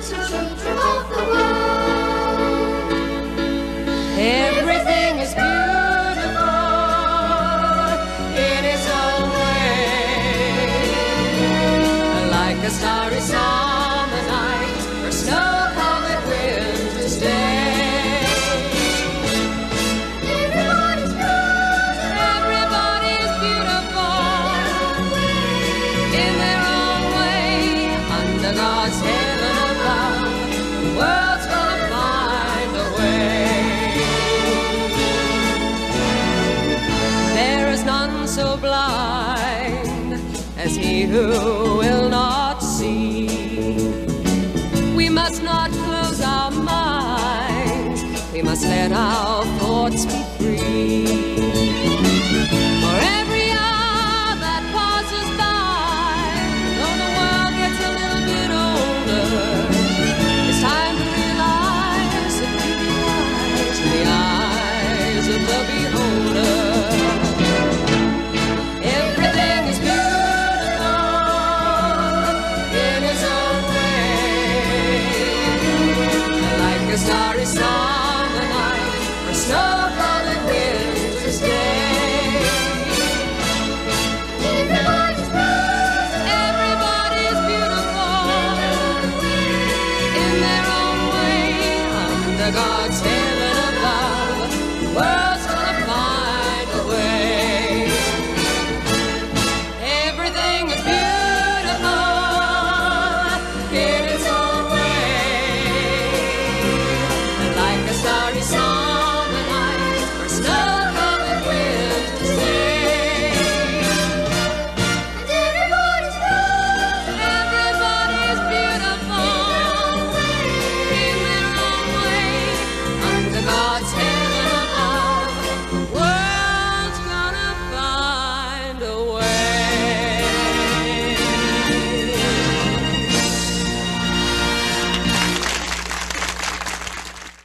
to children of the world. Everything is beautiful in its own way, like a starry summer night or snow-covered winter's day. Everybody's beautiful in their own way, under God's heaven above, the world's gonna find a way. There is none so blind as he who will not see. We must not close our minds, we must let our thoughts be free. For every hour that passes by, though the world gets a little bit older, it's time to realize that beauty lies in the eyes of the beholder. Everything is beautiful in its own way, like a starry summer night or snow-covered winter's day. Everybody's beautiful in their own way, under God's heaven